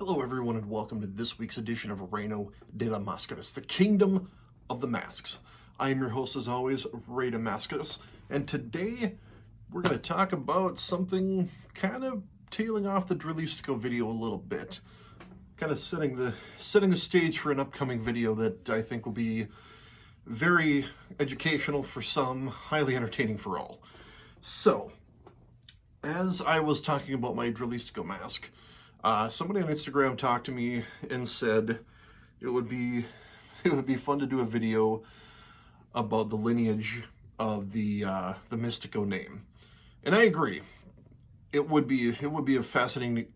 Hello everyone and welcome to this week's edition of Reino de la Mascaras, the Kingdom of the Masks. I am your host as always, Reino Mascaras, and today we're going to talk about something kind of tailing off the Mistico video a little bit. Kind of setting the stage for an upcoming video that I think will be very educational for some, highly entertaining for all. So, as I was talking about my Mistico mask, somebody on Instagram talked to me and said it would be fun to do a video about the lineage of the Mistico name, and I agree. It would be a fascinating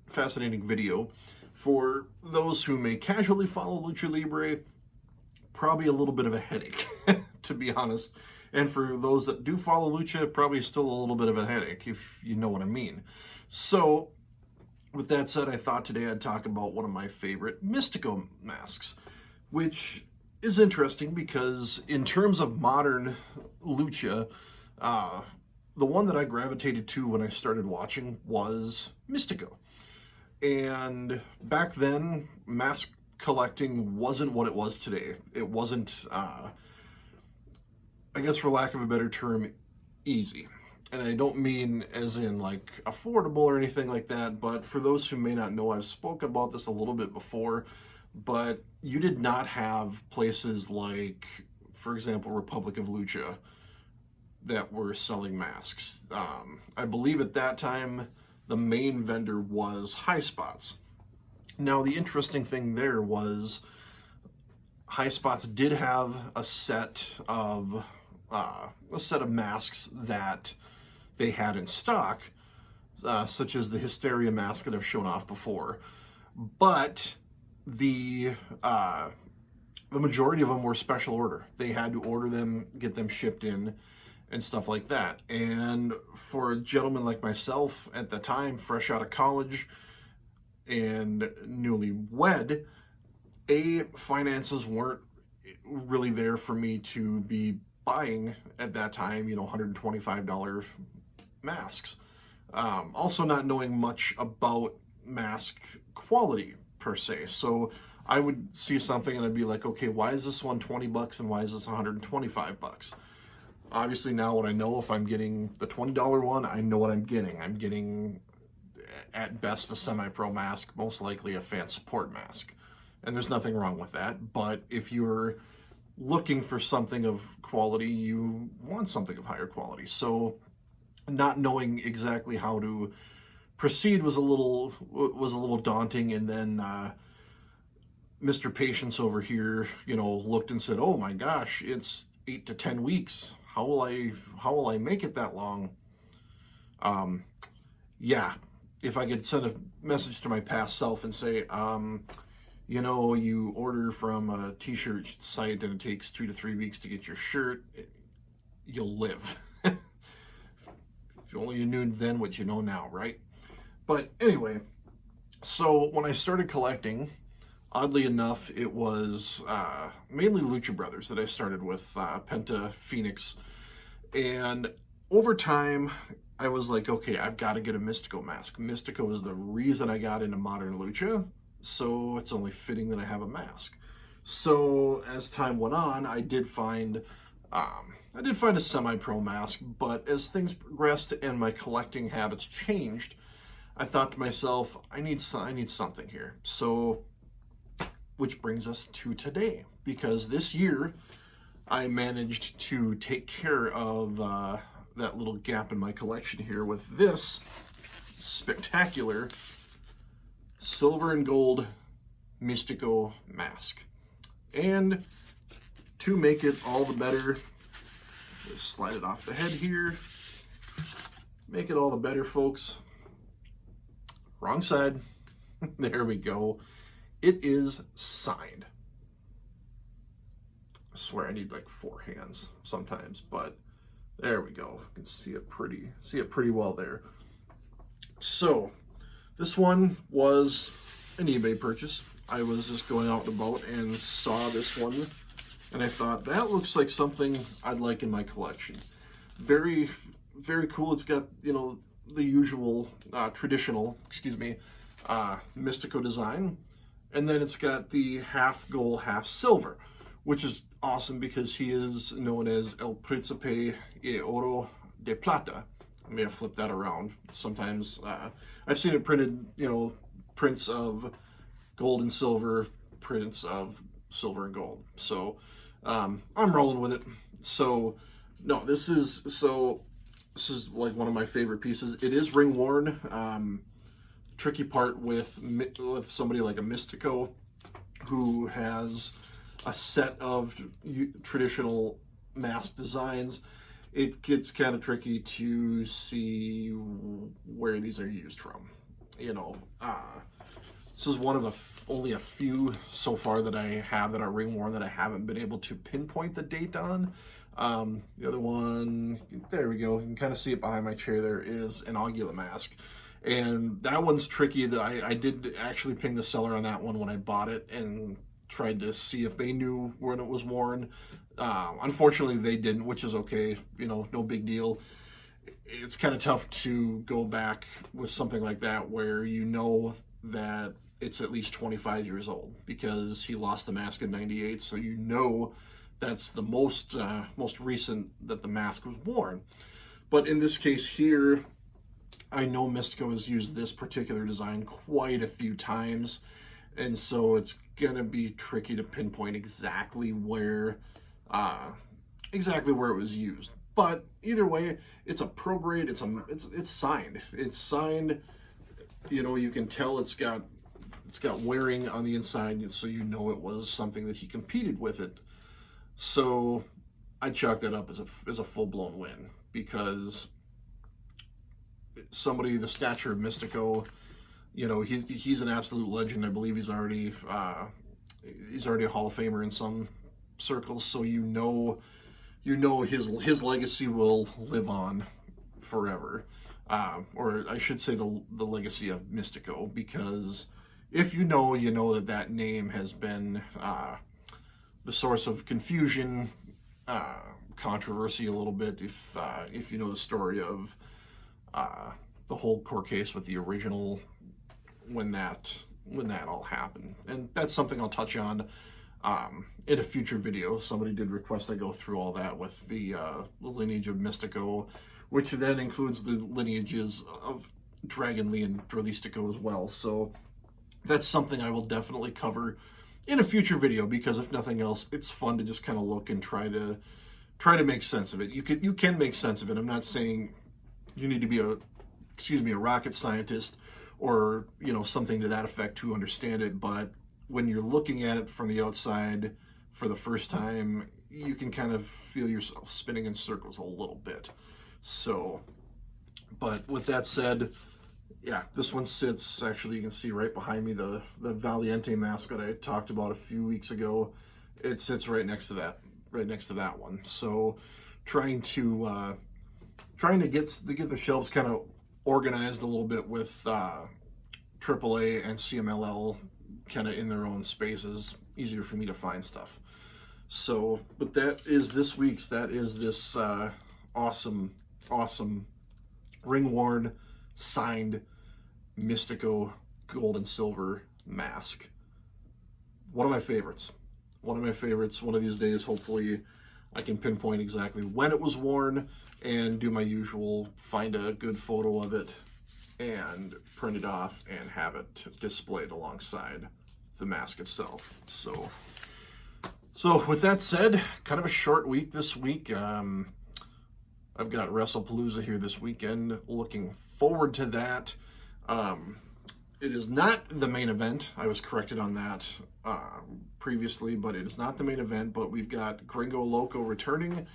video for those who may casually follow Lucha Libre. Probably a little bit of a headache, to be honest. And for those that do follow Lucha, probably still a little bit of a headache, if you know what I mean. So, with that said, I thought today I'd talk about one of my favorite Mistico masks, which is interesting because in terms of modern Lucha, the one that I gravitated to when I started watching was Mistico. And back then, mask collecting wasn't what it was today. It wasn't, I guess for lack of a better term, easy. And I don't mean as in like affordable or anything like that, but for those who may not know, I've spoken about this a little bit before, but you did not have places like, for example, Republic of Lucha that were selling masks. I believe at that time, the main vendor was High Spots. Now, the interesting thing there was High Spots did have a set of masks that they had in stock, such as the Hysteria mask that I've shown off before. But the majority of them were special order. They had to order them, get them shipped in, and stuff like that. And for a gentleman like myself at the time, fresh out of college and newly wed, finances weren't really there for me to be buying at that time, $125 masks. Also not knowing much about mask quality per se. So I would see something and I'd be like, okay, why is this one $20 and why is this $125? Obviously now what I know, if I'm getting the $20 one, I know what I'm getting. I'm getting at best a semi-pro mask, most likely a fan support mask. And there's nothing wrong with that. But if you're looking for something of quality, you want something of higher quality. So not knowing exactly how to proceed was a little daunting. And then Mr. Patience over here, looked and said, "Oh my gosh, it's 8 to 10 weeks. How will I make it that long?" Yeah, if I could send a message to my past self and say, you order from a t-shirt site and it takes 2 to 3 weeks to get your shirt, you'll live. If only you knew then what you know now, right? But anyway, so when I started collecting, oddly enough, it was mainly Lucha Brothers that I started with, Penta, Phoenix. And over time, I was like, okay, I've got to get a Mistico mask. Mistico is the reason I got into modern Lucha, so it's only fitting that I have a mask. So as time went on, I did find a semi-pro mask, but as things progressed and my collecting habits changed, I thought to myself, I need something here. So, which brings us to today, because this year I managed to take care of that little gap in my collection here with this spectacular silver and gold Mistico mask. And to make it all the better, just slide it off the head here. Make it all the better, folks. Wrong side. There we go. It is signed. I swear I need like 4 hands sometimes, but there we go. You can see it pretty well there. So this one was an eBay purchase. I was just going out and about and saw this one, and I thought, that looks like something I'd like in my collection. Very, very cool. It's got, the usual traditional, Mistico design. And then it's got the half gold, half silver, which is awesome because he is known as El Príncipe de Oro de Plata. I may have flipped that around. Sometimes I've seen it printed, you know, Prince of Gold and Silver, Prince of Silver and Gold. So I'm rolling with it. So no, this is like one of my favorite pieces. It is ring worn. Tricky part with somebody like a Mistico who has a set of traditional mask designs, it gets kind of tricky to see where these are used from. You know, this is one of only a few so far that I have that are ring worn that I haven't been able to pinpoint the date on. The other one, there we go. You can kind of see it behind my chair. There is an Augula mask. And that one's tricky. That I did actually ping the seller on that one when I bought it and tried to see if they knew when it was worn. Unfortunately, they didn't, which is okay. You know, no big deal. It's kind of tough to go back with something like that where you know that it's at least 25 years old because he lost the mask in '98, so you know that's the most recent that the mask was worn. But in this case here, I know Mistico has used this particular design quite a few times, and so it's gonna be tricky to pinpoint exactly where it was used. But either way, it's a pro grade. It's signed. It's signed. You know, you can tell it's got wearing on the inside, so you know it was something that he competed with it. So I chalk that up as a full-blown win because somebody the stature of Mistico, you know, he's an absolute legend. I believe he's already a Hall of Famer in some circles. So you know his legacy will live on forever, or I should say the legacy of Mistico, because if you know that name has been the source of confusion, controversy a little bit. If you know the story of the whole court case with the original, when that all happened, and that's something I'll touch on in a future video. Somebody did request I go through all that with the lineage of Mistico, which then includes the lineages of Dragonly and Drolistico as well. So that's something I will definitely cover in a future video, because if nothing else, it's fun to just kind of look and try to make sense of it. You can make sense of it. I'm not saying you need to be a rocket scientist or, you know, something to that effect to understand it, but when you're looking at it from the outside for the first time, you can kind of feel yourself spinning in circles a little bit. So, but with that said, yeah, this one sits, actually you can see right behind me the Valiente mask that I talked about a few weeks ago. It sits right next to that one. So trying to get the shelves kind of organized a little bit with AAA and CMLL kind of in their own spaces, easier for me to find stuff. So, but that is this awesome ring worn signed Mistico gold and silver mask. One of my favorites. One of these days, hopefully I can pinpoint exactly when it was worn and do my usual, find a good photo of it and print it off and have it displayed alongside the mask itself. So with that said, kind of a short week this week. I've got WrestlePalooza here this weekend. Looking forward to that. It is not the main event. I was corrected on that previously, but it is not the main event. But we've got Gringo Loco returning,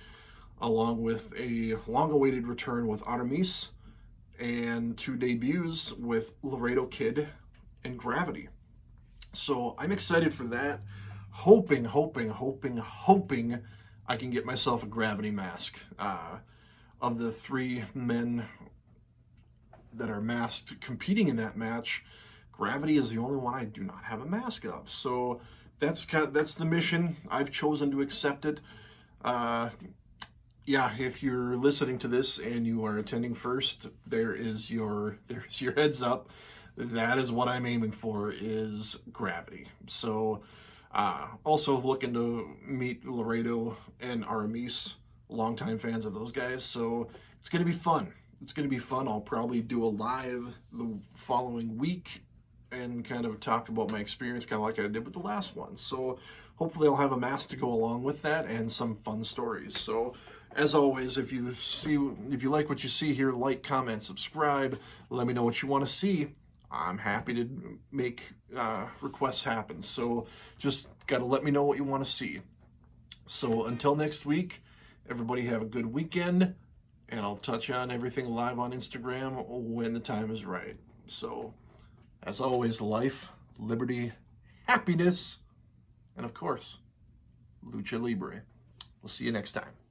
along with a long-awaited return with Artemis, and 2 debuts with Laredo Kid and Gravity. So I'm excited for that. Hoping I can get myself a Gravity mask. Of the 3 men that are masked competing in that match, Gravity is the only one I do not have a mask of. So that's the mission. I've chosen to accept it. Yeah, if you're listening to this and you are attending first, there's your heads up that is what I'm aiming for, is gravity. So also looking to meet Laredo and Aramis, longtime fans of those guys. So it's going to be fun. It's going to be fun. I'll probably do a live the following week and kind of talk about my experience, kind of like I did with the last one. So hopefully I'll have a mask to go along with that and some fun stories. So as always, if you like what you see here, like, comment, subscribe. Let me know what you want to see. I'm happy to make requests happen. So just got to let me know what you want to see. So until next week, everybody have a good weekend, and I'll touch on everything live on Instagram when the time is right. So as always, life, liberty, happiness, and of course, Lucha Libre. We'll see you next time.